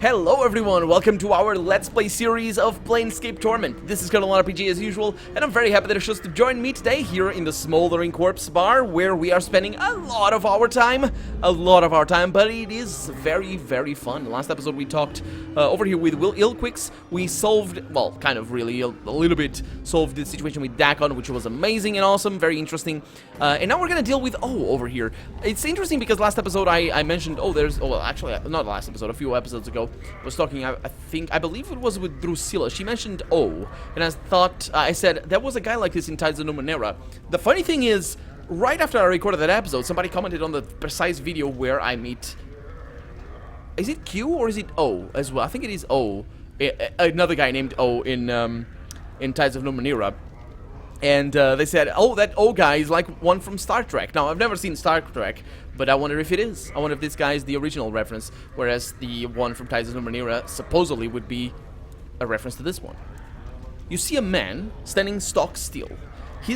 Hello everyone, welcome to our Let's Play series of Planescape Torment. This is Colonel RPG as usual, and I'm very happy that you chose to join me today here in the Smoldering Corpse Bar, where we are spending a lot of our time, but it is very, very fun. Last episode we talked over here with Will Ilquix. We solved, well, kind of really, a little bit solved the situation with Dakon, which was amazing and awesome, very interesting. And now we're gonna deal with O over here. It's interesting because last episode I mentioned, well, actually, not last episode, a few episodes ago, was talking, I believe it was with Drusilla. She mentioned O, and I said, there was a guy like this in Tides of Numenera. The funny thing is, right after I recorded that episode, somebody commented on the precise video where I meet, is it Q or is it O as well? I think it is O, another guy named O in Tides of Numenera. And they said, oh, that O guy is like one from Star Trek. Now, I've never seen Star Trek, but I wonder if it is. I wonder if this guy is the original reference, whereas the one from Tides of Numenera supposedly would be a reference to this one. You see a man standing stock still. He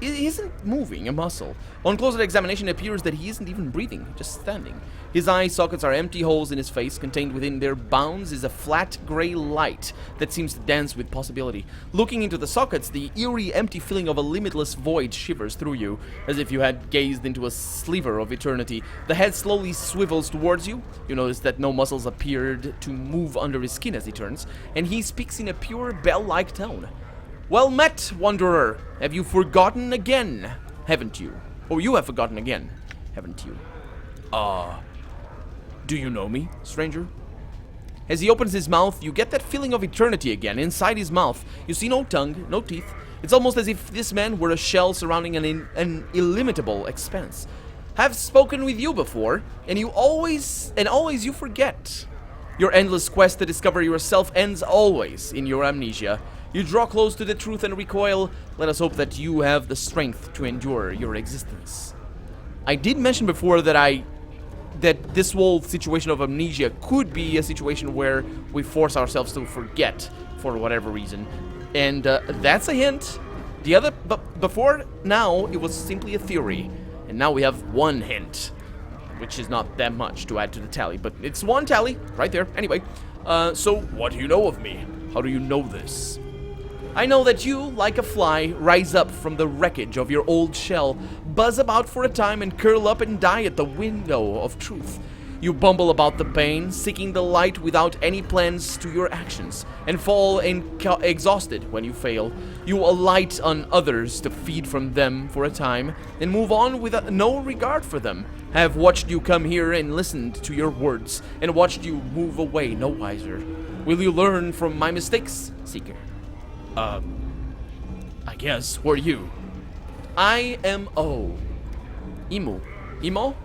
isn't moving a muscle. On closer examination, it appears that he isn't even breathing, just standing. His eye sockets are empty holes in his face. Contained within their bounds is a flat gray light that seems to dance with possibility. Looking into the sockets, the eerie, empty feeling of a limitless void shivers through you, as if you had gazed into a sliver of eternity. The head slowly swivels towards you. You notice that no muscles appeared to move under his skin as he turns, and he speaks in a pure bell-like tone. Well met, wanderer. Have you forgotten again, haven't you? Or you have forgotten again, haven't you? Do you know me, stranger? As he opens his mouth, you get that feeling of eternity again. Inside his mouth, you see no tongue, no teeth. It's almost as if this man were a shell surrounding an illimitable expanse. Have spoken with you before, and always you forget. Your endless quest to discover yourself ends always in your amnesia. You draw close to the truth and recoil. Let us hope that you have the strength to endure your existence. I did mention before that this whole situation of amnesia could be a situation where we force ourselves to forget for whatever reason. And that's a hint. But before now, it was simply a theory. And now we have one hint, which is not that much to add to the tally, but it's one tally right there. Anyway, so what do you know of me? How do you know this? I know that you, like a fly, rise up from the wreckage of your old shell, buzz about for a time and curl up and die at the window of truth. You bumble about the pain, seeking the light without any plans to your actions, and fall exhausted when you fail. You alight on others to feed from them for a time, and move on with no regard for them. Have watched you come here and listened to your words, and watched you move away no wiser. Will you learn from my mistakes, Seeker? I guess. Who are you? I am O. Emu. Emo?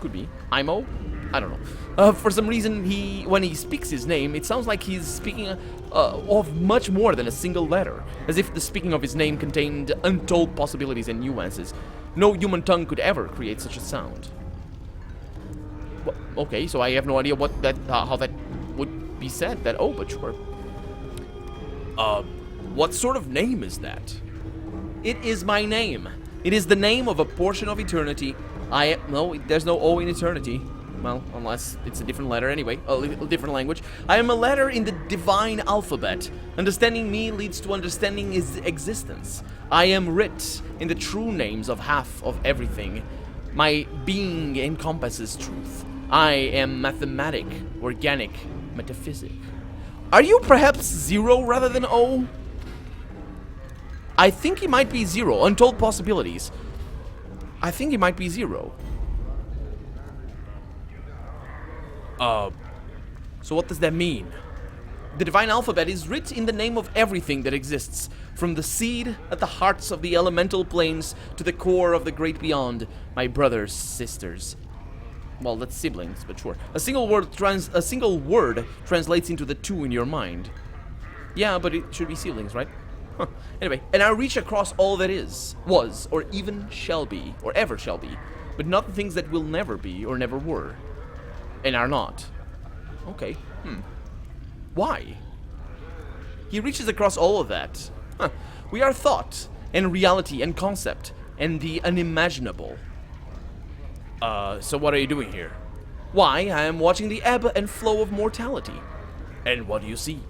Could be. Imo? I don't know. For some reason, when he speaks his name, it sounds like he's speaking of much more than a single letter, as if the speaking of his name contained untold possibilities and nuances. No human tongue could ever create such a sound. Well, okay, so I have no idea how that would be said. That O, but sure. What sort of name is that? It is my name. It is the name of a portion of eternity. No, there's no O in eternity. Well, unless it's a different letter anyway, a different language. I am a letter in the divine alphabet. Understanding me leads to understanding his existence. I am writ in the true names of half of everything. My being encompasses truth. I am mathematic, organic, metaphysic. Are you perhaps zero rather than O? I think he might be zero. Untold possibilities. I think he might be zero. So what does that mean? The divine alphabet is writ in the name of everything that exists, from the seed at the hearts of the elemental planes to the core of the great beyond, my brothers, sisters. Well, that's siblings, but sure. A single word translates into the two in your mind. Yeah, but it should be siblings, right? Huh. Anyway, and I reach across all that is, was, or even shall be, or ever shall be, but not the things that will never be or never were, and are not. Okay, Why? He reaches across all of that. Huh. We are thought, and reality, and concept, and the unimaginable. So what are you doing here? Why, I am watching the ebb and flow of mortality. And what do you see?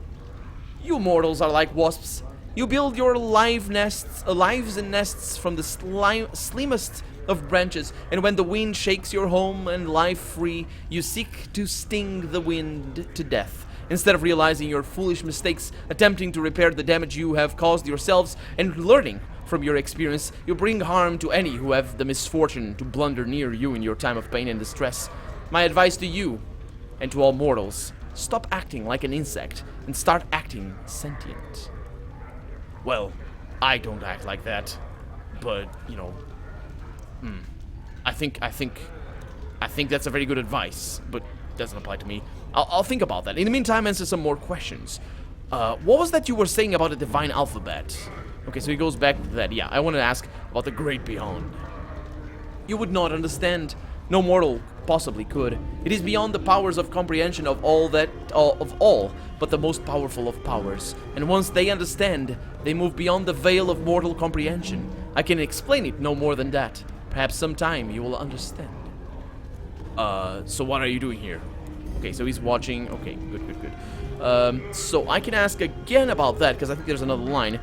You mortals are like wasps. You build your lives and nests from the slimmest of branches, and when the wind shakes your home and life free, you seek to sting the wind to death, instead of realizing your foolish mistakes, attempting to repair the damage you have caused yourselves, and learning from your experience. You bring harm to any who have the misfortune to blunder near you in your time of pain and distress. My advice to you, and to all mortals, stop acting like an insect, and start acting sentient. Well, I don't act like that, but, you know, I think that's a very good advice, but doesn't apply to me. I'll think about that. In the meantime, answer some more questions. What was that you were saying about the divine alphabet? Okay, so he goes back to that. Yeah, I want to ask about the great beyond. You would not understand. No mortal possibly could. It is beyond the powers of comprehension of all, but the most powerful of powers. And once they understand, they move beyond the veil of mortal comprehension. I can explain it no more than that. Perhaps sometime you will understand. So what are you doing here? Okay, so he's watching. Okay, good. So I can ask again about that, because I think there's another line.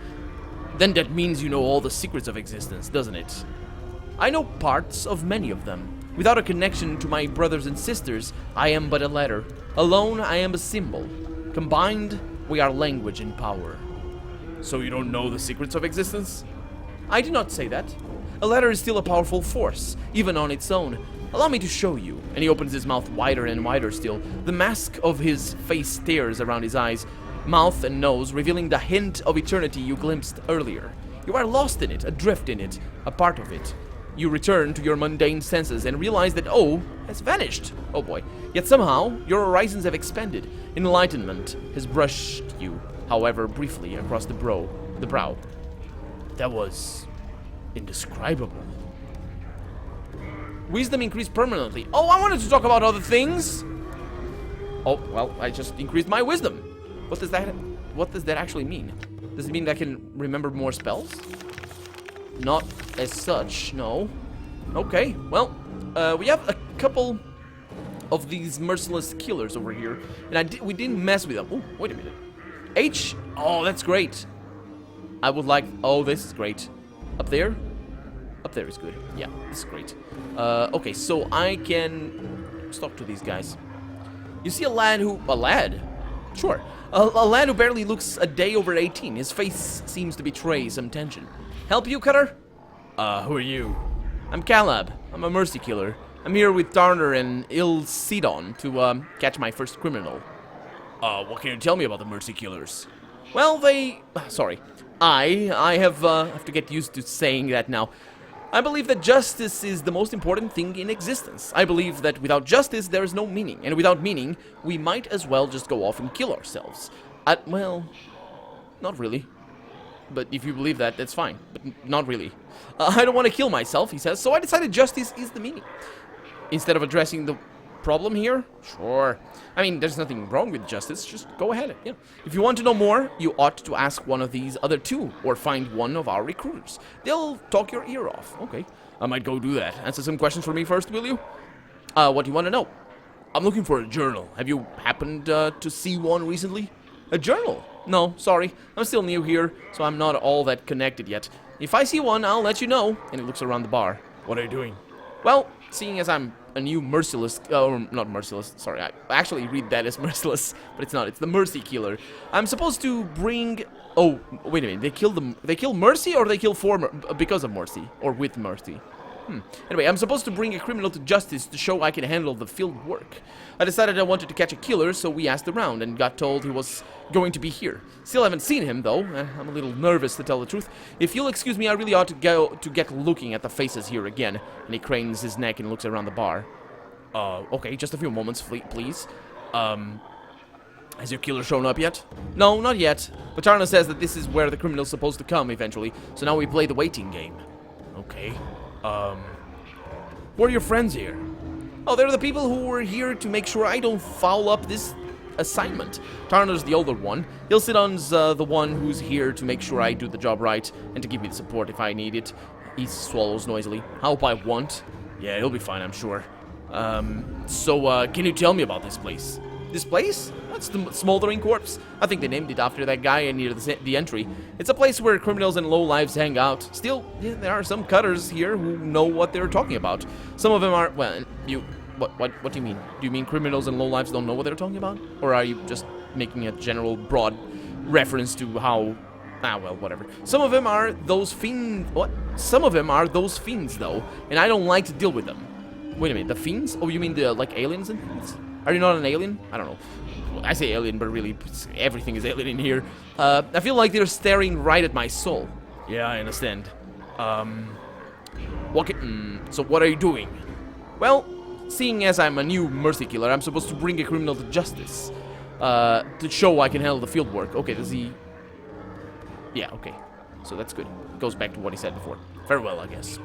Then that means you know all the secrets of existence, doesn't it? I know parts of many of them. Without a connection to my brothers and sisters, I am but a letter. Alone, I am a symbol. Combined, we are language and power. So you don't know the secrets of existence? I do not say that. A letter is still a powerful force, even on its own. Allow me to show you. And he opens his mouth wider and wider still. The mask of his face stares around his eyes, mouth and nose, revealing the hint of eternity you glimpsed earlier. You are lost in it, adrift in it, a part of it. You return to your mundane senses and realize that O has vanished. Oh boy. Yet somehow, your horizons have expanded. Enlightenment has brushed you, however briefly, across the brow. That was indescribable. Wisdom increased permanently. Oh, I wanted to talk about other things. Oh, well, I just increased my wisdom. What does that actually mean? Does it mean that I can remember more spells? Not as such, no. Okay, well, we have a couple of these merciless killers over here, and we didn't mess with them. Oh, wait a minute. H? Oh, that's great. I would like... Oh, this is great. Up there? Up there is good. Yeah, this is great. Okay, so I can... Let's talk to these guys. You see a lad who... A lad? Sure. A lad who barely looks a day over 18. His face seems to betray some tension. Help you, Cutter? Who are you? I'm Caleb. I'm a mercy killer. I'm here with Darner and Sidon to, catch my first criminal. What can you tell me about the mercy killers? Well, sorry. I have to get used to saying that now. I believe that justice is the most important thing in existence. I believe that without justice, there is no meaning. And without meaning, we might as well just go off and kill ourselves. Well, not really. But if you believe that, that's fine. But not really. I don't want to kill myself, he says, so I decided justice is the meaning. Instead of addressing the problem here? Sure. I mean, there's nothing wrong with justice. Just go ahead. Yeah. If you want to know more, you ought to ask one of these other two, or find one of our recruiters. They'll talk your ear off. Okay. I might go do that. Answer some questions for me first, will you? What do you want to know? I'm looking for a journal. Have you happened to see one recently? A journal? No, sorry. I'm still new here, so I'm not all that connected yet. If I see one, I'll let you know. And he looks around the bar. What are you doing? Well, seeing as I'm a new merciless, not merciless, sorry, I actually read that as merciless, but it's not, it's the mercy killer. I'm supposed to bring, oh, wait a minute, they kill Mercy, or they kill because of Mercy, or with Mercy? Anyway, I'm supposed to bring a criminal to justice to show I can handle the field work. I decided I wanted to catch a killer, so we asked around and got told he was going to be here. Still haven't seen him, though. I'm a little nervous, to tell the truth. If you'll excuse me, I really ought to get looking at the faces here again. And he cranes his neck and looks around the bar. Okay, just a few moments, please. Has your killer shown up yet? No, not yet. But Tarna says that this is where the criminal's supposed to come eventually, so now we play the waiting game. Okay. Who are your friends here? Oh, they're the people who were here to make sure I don't foul up this assignment. Tarner's the older one. Hilsidon's the one who's here to make sure I do the job right and to give me the support if I need it. He swallows noisily. How hope I won't. Yeah, he'll be fine, I'm sure. Can you tell me about this place? This place? That's the Smoldering Corpse. I think they named it after that guy near the entry. It's a place where criminals and lowlives hang out. Still, yeah, there are some cutters here who know what they're talking about. Some of them are, well, what do you mean? Do you mean criminals and lowlives don't know what they're talking about? Or are you just making a general broad reference to how... well, whatever. Some of them are those fiends... What? Some of them are those fiends, though, and I don't like to deal with them. Wait a minute, the fiends? Oh, you mean the, like, aliens and things? Are you not an alien? I don't know. Well, I say alien, but really, everything is alien in here. I feel like they're staring right at my soul. Yeah, I understand. So what are you doing? Well, seeing as I'm a new mercy killer, I'm supposed to bring a criminal to justice. To show I can handle the field work. Okay, does he... Yeah, okay. So that's good. Goes back to what he said before. Farewell, I guess.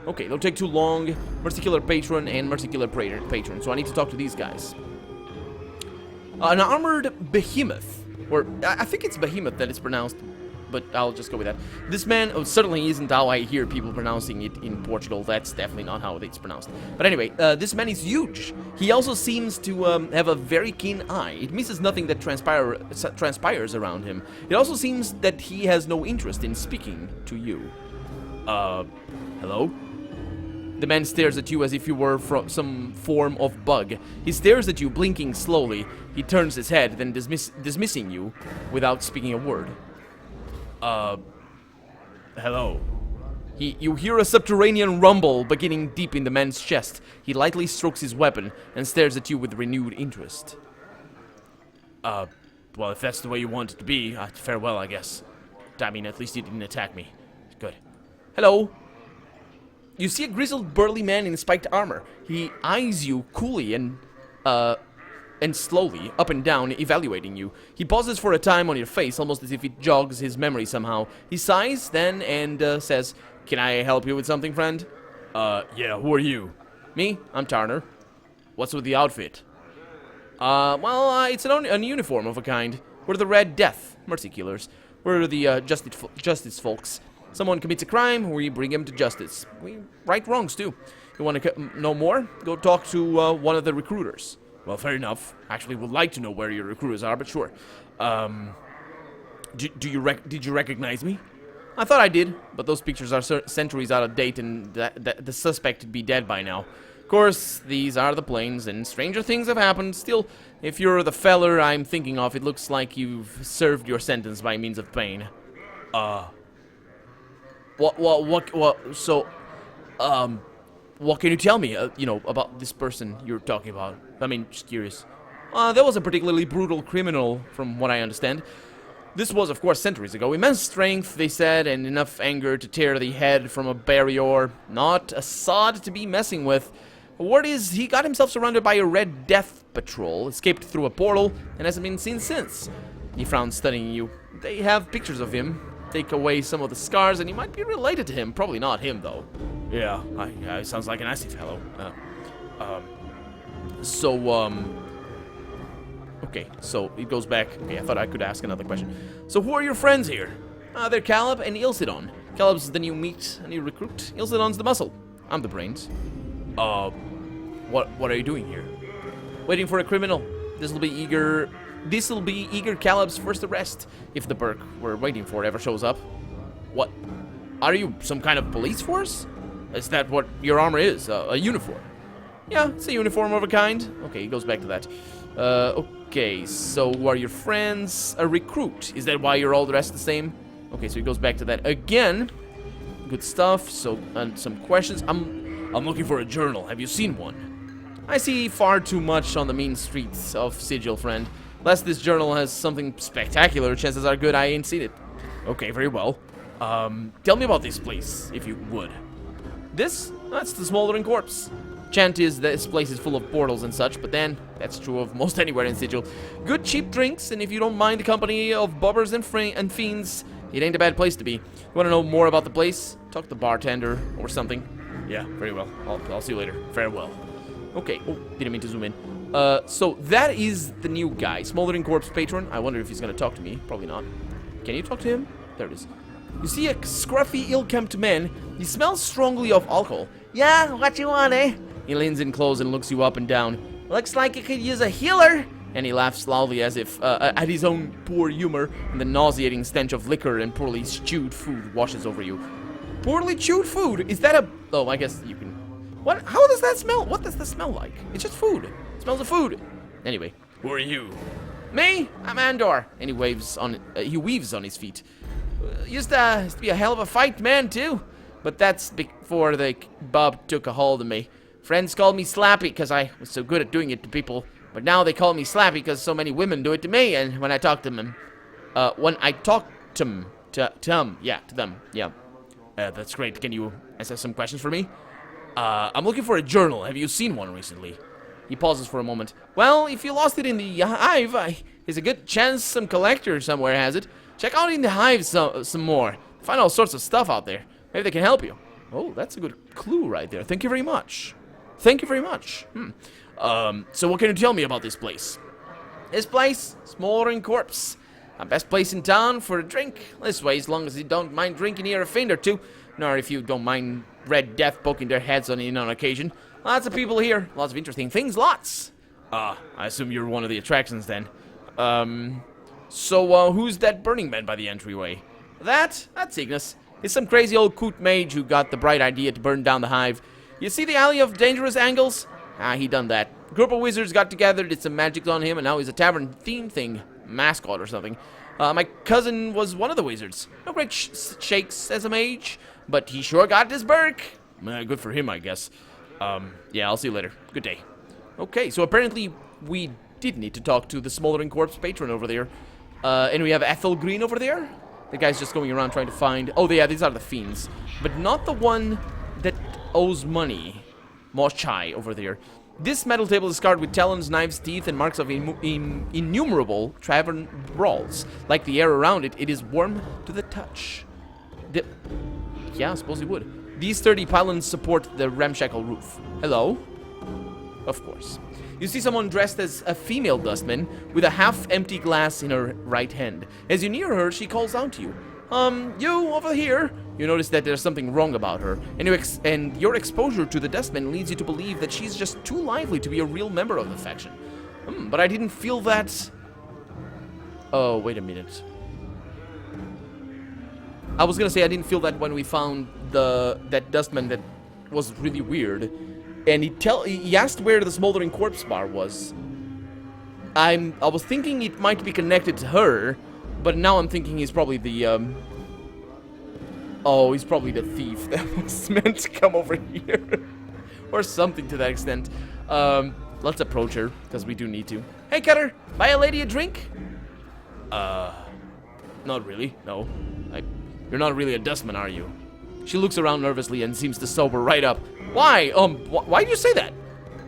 Okay, don't take too long. Mercy Killer Patron and Mercy Killer Patron. So I need to talk to these guys. An armored behemoth. Or, I think it's behemoth that it's pronounced. But I'll just go with that. This man certainly isn't how I hear people pronouncing it in Portugal. That's definitely not how it's pronounced. But anyway, this man is huge. He also seems to have a very keen eye. It misses nothing that transpires around him. It also seems that he has no interest in speaking to you. Hello? The man stares at you as if you were from some form of bug. He stares at you, blinking slowly. He turns his head, then dismissing you without speaking a word. Hello. You hear a subterranean rumble beginning deep in the man's chest. He lightly strokes his weapon and stares at you with renewed interest. Well, if that's the way you want it to be, farewell, I guess. I mean, at least he didn't attack me. Good. Hello. You see a grizzled, burly man in spiked armor. He eyes you coolly and slowly, up and down, evaluating you. He pauses for a time on your face, almost as if it jogs his memory somehow. He sighs then and says, "Can I help you with something, friend?" Yeah, who are you? Me? I'm Tarner. What's with the outfit? It's an uniform of a kind. We're the Red Death, Mercy Killers. We're the justice folks. Someone commits a crime, we bring him to justice. We right wrongs, too. You want to know more? Go talk to one of the recruiters. Well, fair enough. Actually, would like to know where your recruiters are, but sure. Did you recognize me? I thought I did, but those pictures are centuries out of date, and the suspect would be dead by now. Of course, these are the plains, and stranger things have happened. Still, if you're the feller I'm thinking of, it looks like you've served your sentence by means of pain. What can you tell me, about this person you're talking about? I mean, just curious. There was a particularly brutal criminal, from what I understand. This was, of course, centuries ago. Immense strength, they said, and enough anger to tear the head from a barrier. Not a sod to be messing with. The word is, he got himself surrounded by a Red Death patrol, escaped through a portal, and hasn't been seen since. He frowns, studying you. They have pictures of him. Take away some of the scars, and he might be related to him. Probably not him, though. Yeah, sounds like a nasty fellow. Okay, so it goes back. Okay, I thought I could ask another question. So who are your friends here? They're Caleb and Ilsidon. Caleb's the new meat, a new recruit. Ilsidon's the muscle. I'm the brains. What are you doing here? Waiting for a criminal. This'll be eager Caleb's first arrest, if the Burke we're waiting for ever shows up. What? Are you some kind of police force? Is that what your armor is? A uniform? Yeah, it's a uniform of a kind. Okay, he goes back to that. Okay, so who are your friends? A recruit. Is that why you're all dressed the same? Okay, so he goes back to that again. Good stuff. So, some questions. I'm looking for a journal. Have you seen one? I see far too much on the mean streets of Sigil, friend. Unless this journal has something spectacular, chances are good I ain't seen it. Okay, very well. Tell me about this place, if you would. That's the Smoldering Corpse. Chant is this place is full of portals and such, but then, that's true of most anywhere in Sigil. Good cheap drinks, and if you don't mind the company of bubbers and fiends, it ain't a bad place to be. You want to know more about the place? Talk to the bartender or something. Yeah, very well. I'll see you later. Farewell. Okay. Oh, didn't mean to zoom in. So that is the new guy, Smoldering Corpse Patron. I wonder if he's gonna talk to me. Probably not. Can you talk to him? There it is. You see a scruffy, ill-kempt man. He smells strongly of alcohol. Yeah, what you want, eh? He leans in close and looks you up and down. Looks like you could use a healer. And he laughs loudly as if at his own poor humor, and the nauseating stench of liquor and poorly stewed food washes over you. Poorly chewed food? Is that a... Oh, I guess you can... What? How does that smell? What does that smell like? It's just food. It smells of food. Anyway, who are you? Me? I'm Andor. And he weaves on his feet. Used to be a hell of a fight man, too. But that's before Bob took a hold of me. Friends called me Slappy because I was so good at doing it to people. But now they call me Slappy because so many women do it to me. And when I talk to them, that's great. Can you answer some questions for me? I'm looking for a journal. Have you seen one recently? He pauses for a moment. Well, if you lost it in the hive, there's a good chance some collector somewhere has it. Check out in the hive some more. Find all sorts of stuff out there. Maybe they can help you. Oh, that's a good clue right there. Thank you very much. Thank you very much. So what can you tell me about this place? This place? Smoldering Corpse. Best place in town for a drink. This way, as long as you don't mind drinking here a fiend or two. Nor if you don't mind Red Death poking their heads on occasion. Lots of people here. Lots of interesting things. Lots. I assume you're one of the attractions then. So who's that Burning Man by the entryway? That's Ignis. He's some crazy old coot mage who got the bright idea to burn down the hive. You see the Alley of Dangerous Angles? He done that. A group of wizards got together, did some magic on him, and now he's a tavern theme thing. Mascot or something. My cousin was one of the wizards. No great shakes as a mage, but he sure got his Burke. Good for him, I guess. Yeah, I'll see you later. Good day. Okay, so apparently we did need to talk to the Smoldering Corpse patron over there. And we have Ethel Green over there. The guy's just going around trying to find... Oh, yeah, these are the fiends. But not the one that owes money. Moshai over there. This metal table is carved with talons, knives, teeth, and marks of innumerable tavern brawls. Like the air around it, it is warm to the touch. Yeah, I suppose it would. These sturdy pylons support the ramshackle roof. Hello? Of course. You see someone dressed as a female dustman with a half-empty glass in her right hand. As you near her, she calls out to you. You over here. You notice that there's something wrong about her, and your exposure to the dustman leads you to believe that she's just too lively to be a real member of the faction. But I didn't feel that... Oh, wait a minute. I was gonna say I didn't feel that when we found that dustman that was really weird. And he asked where the Smoldering Corpse bar was. I was thinking it might be connected to her, but now I'm thinking he's probably the Oh, he's probably the thief that was meant to come over here. Or something to that extent. Let's approach her, because we do need to. Hey, Cutter, buy a lady a drink? Not really, no. You're not really a dustman, are you? She looks around nervously and seems to sober right up. Why? Why do you say that?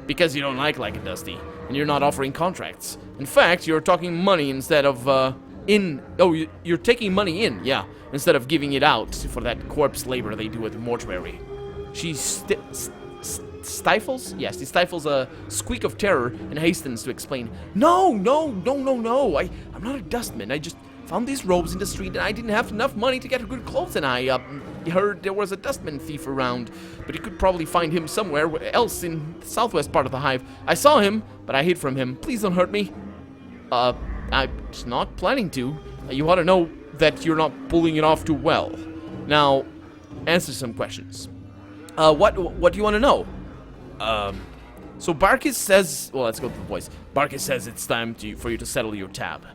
Because you don't like a Dusty, and you're not offering contracts. In fact, you're talking money instead of, you're taking money in, yeah, instead of giving it out for that corpse labor they do at the mortuary. She stifles? Yes, she stifles a squeak of terror and hastens to explain. No, I'm not a dustman. I just found these robes in the street and I didn't have enough money to get good clothes, and I heard there was a dustman thief around, but you could probably find him somewhere else in the southwest part of the hive. I saw him, but I hid from him. Please don't hurt me. I'm just not planning to. You ought to know that you're not pulling it off too well. Now, answer some questions. What do you want to know? So Barkis says... Well, let's go to the voice. Barkis says it's time for you to settle your tab.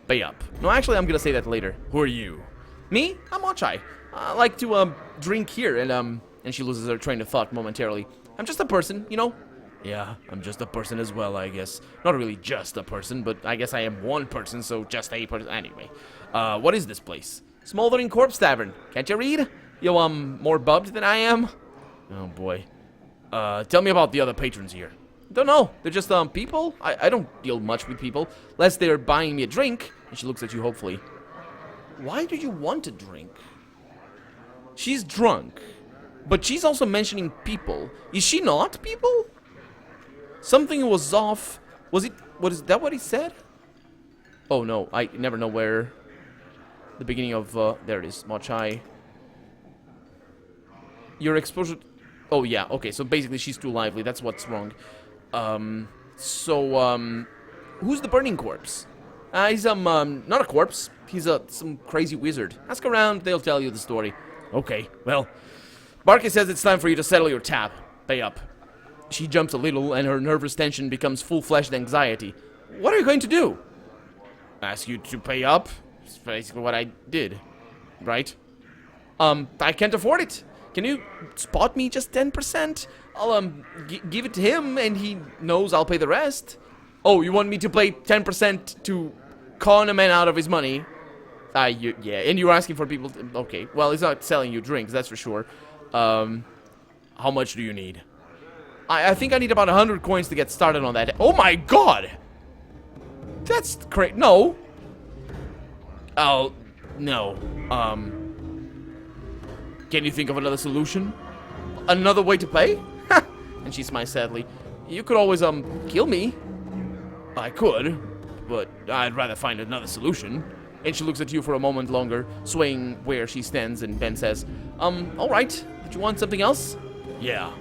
Pay up. No, actually, I'm gonna say that later. Who are you? Me? I'm Ochai. I like to, drink here, and she loses her train of thought momentarily. I'm just a person, you know? Yeah, I'm just a person as well, I guess. Not really just a person, but I guess I am one person, so just a person. Anyway, what is this place? Smoldering Corpse Tavern. Can't you read? You, more bubbed than I am? Oh, boy. Tell me about the other patrons here. Don't know. They're just, people? I don't deal much with people, unless they're buying me a drink. And she looks at you hopefully. Why do you want a drink? She's drunk, but she's also mentioning people. Is she not people? Something was off. Was that what he said? Oh no, I never know where the beginning of, there it is, Mochai. Your exposure, Oh, yeah, okay, so basically she's too lively. That's what's wrong. Who's the burning corpse? He's, not a corpse. He's, some crazy wizard. Ask around, they'll tell you the story. Okay, well, Barkey says it's time for you to settle your tab. Pay up. She jumps a little, and her nervous tension becomes full-fleshed anxiety. What are you going to do? Ask you to pay up? It's basically what I did. Right? I can't afford it. Can you spot me just 10%? I'll, give it to him, and he knows I'll pay the rest. Oh, you want me to pay 10% to con a man out of his money? Yeah, and you're asking for people to, okay, well, he's not selling you drinks, that's for sure. How much do you need? I think I need about 100 coins to get started on that. Oh my god! That's great. No. Oh, no. Can you think of another solution? Another way to pay? And she smiles sadly. You could always, kill me. I could, but I'd rather find another solution. And she looks at you for a moment longer, swaying where she stands, and Ben says, alright. Did you want something else? Yeah.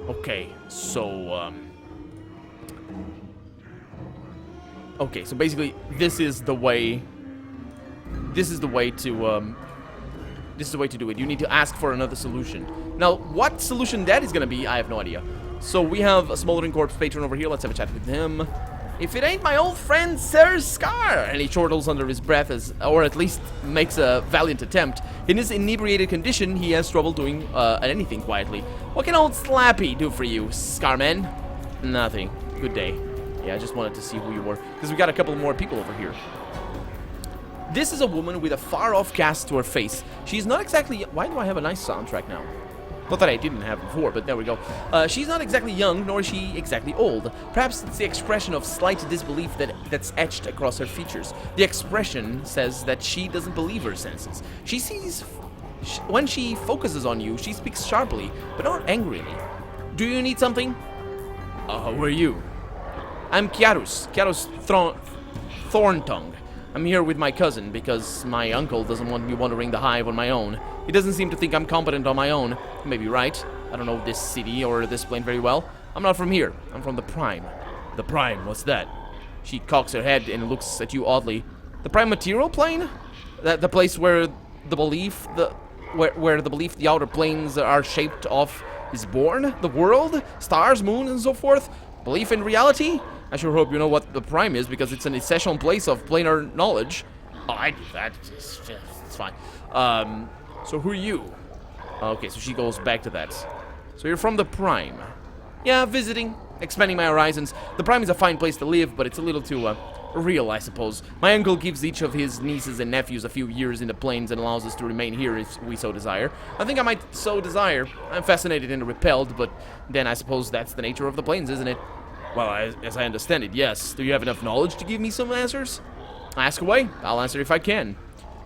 Okay, so, okay, so basically, this is the way to, this is the way to do it. You need to ask for another solution. Now, what solution that is gonna be, I have no idea. So, we have a Smoldering Corpse patron over here. Let's have a chat with him. If it ain't my old friend Sir Scar! And he chortles under his breath, or at least makes a valiant attempt. In his inebriated condition, he has trouble doing anything quietly. What can old Slappy do for you, Scarman? Nothing. Good day. Yeah, I just wanted to see who you were, because we got a couple more people over here. This is a woman with a far-off cast to her face. She's not exactly... Why do I have a nice soundtrack now? Not that I didn't have before, but there we go. She's not exactly young, nor is she exactly old. Perhaps it's the expression of slight disbelief that's etched across her features. The expression says that she doesn't believe her senses. She sees... when she focuses on you, she speaks sharply, but not angrily. Do you need something? Who are you? I'm Kiarus Thorntongue. I'm here with my cousin because my uncle doesn't want me wandering the hive on my own. He doesn't seem to think I'm competent on my own. He may be right. I don't know this city or this plane very well. I'm not from here. I'm from the Prime. The Prime? What's that? She cocks her head and looks at you oddly. The Prime Material Plane? The place where the belief the outer planes are shaped of is born? The world? Stars, moons, and so forth? Belief in reality? I sure hope you know what the Prime is, because it's an essential place of planar knowledge. Oh, I do that. It's fine. So who are you? Okay, so she goes back to that. So you're from the Prime. Yeah, visiting, expanding my horizons. The Prime is a fine place to live, but it's a little too, real, I suppose. My uncle gives each of his nieces and nephews a few years in the plains and allows us to remain here if we so desire. I think I might so desire. I'm fascinated and repelled, but then I suppose that's the nature of the plains, isn't it? Well, as I understand it, yes. Do you have enough knowledge to give me some answers? Ask away. I'll answer if I can.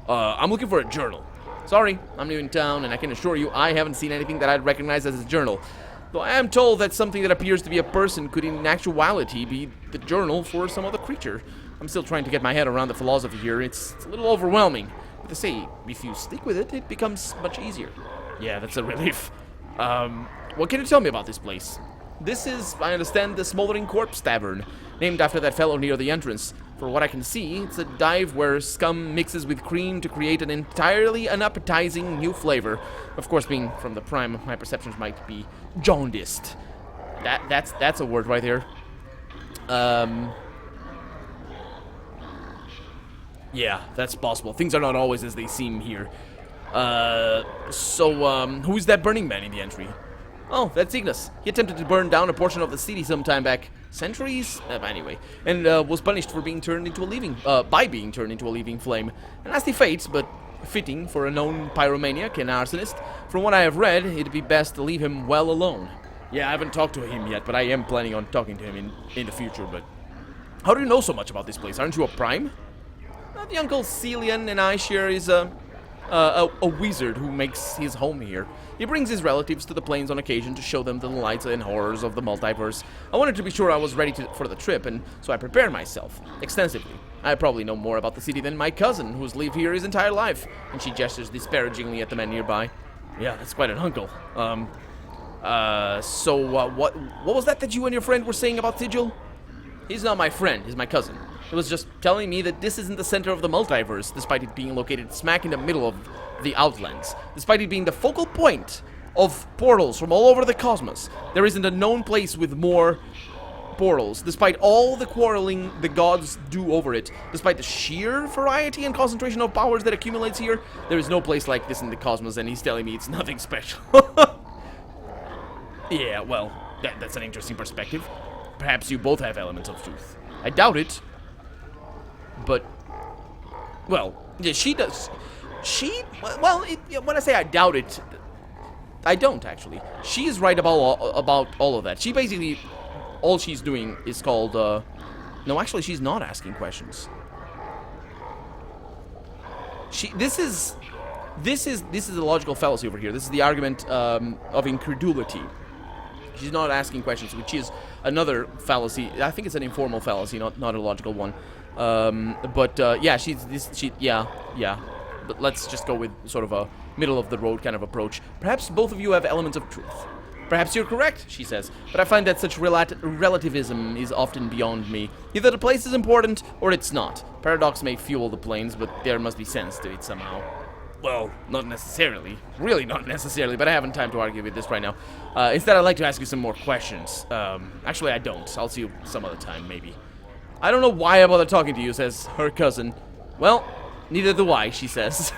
I'm looking for a journal. Sorry, I'm new in town, and I can assure you I haven't seen anything that I'd recognize as a journal. Though I am told that something that appears to be a person could in actuality be the journal for some other creature. I'm still trying to get my head around the philosophy here. It's a little overwhelming. But they say, if you stick with it, it becomes much easier. Yeah, that's a relief. What can you tell me about this place? This is, I understand, the Smoldering Corpse Tavern, named after that fellow near the entrance. For what I can see, it's a dive where scum mixes with cream to create an entirely unappetizing new flavor. Of course, being from the Prime, my perceptions might be jaundiced. That's a word right there. Yeah, that's possible. Things are not always as they seem here. Who's that Burning Man in the entry? Oh, that's Ignis. He attempted to burn down a portion of the city some time back. Centuries? Anyway. And was punished for being turned into a leaving flame. A nasty fate, but fitting for a known pyromaniac and arsonist. From what I have read, it'd be best to leave him well alone. Yeah, I haven't talked to him yet, but I am planning on talking to him in the future, but... How do you know so much about this place? Aren't you a Prime? The Uncle Celian and I share is a wizard who makes his home here. He brings his relatives to the plains on occasion to show them the delights and horrors of the multiverse. I wanted to be sure I was ready for the trip, and so I prepared myself extensively. I probably know more about the city than my cousin, who's lived here his entire life, and she gestures disparagingly at the man nearby. Yeah, that's quite an uncle. What was that you and your friend were saying about Sigil? He's not my friend, he's my cousin. He was just telling me that this isn't the center of the multiverse, despite it being located smack in the middle of the Outlands. Despite it being the focal point of portals from all over the cosmos, there isn't a known place with more portals, despite all the quarreling the gods do over it. Despite the sheer variety and concentration of powers that accumulates here, there is no place like this in the cosmos, and he's telling me it's nothing special. Yeah, well, that's an interesting perspective. Perhaps you both have elements of truth. I doubt it. But, well, yeah, she does. When I say I doubt it, I don't, actually. She is right about all of that. She basically, all she's doing is called, no, actually, she's not asking questions. This is a logical fallacy over here. This is the argument of incredulity. She's not asking questions, which is another fallacy. I think it's an informal fallacy, not a logical one. Yeah, yeah. But let's just go with sort of a middle of the road kind of approach. Perhaps both of you have elements of truth. Perhaps you're correct, she says, but I find that such relativism is often beyond me. Either the place is important, or it's not. Paradox may fuel the planes, but there must be sense to it somehow. Well, not necessarily. Really not necessarily, but I haven't time to argue with this right now. Instead, I'd like to ask you some more questions. Actually, I don't. I'll see you some other time, maybe. I don't know why I bother talking to you, says her cousin. Well, neither do I, she says.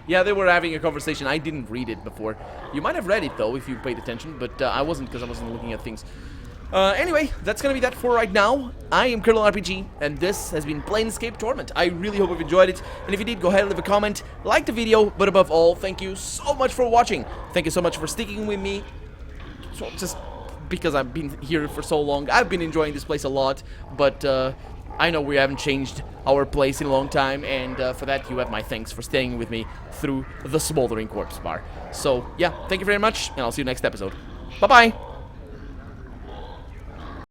Yeah, they were having a conversation. I didn't read it before. You might have read it, though, if you paid attention, but I wasn't, because I wasn't looking at things. Anyway, that's gonna be that for right now. I am Colonel RPG, and this has been Planescape Torment. I really hope you've enjoyed it, and if you did, go ahead and leave a comment, like the video, but above all, thank you so much for watching. Thank you so much for sticking with me, just because I've been here for so long. I've been enjoying this place a lot, but I know we haven't changed our place in a long time, and for that, you have my thanks for staying with me through the Smoldering Corpse Bar. So, yeah, thank you very much, and I'll see you next episode. Bye-bye!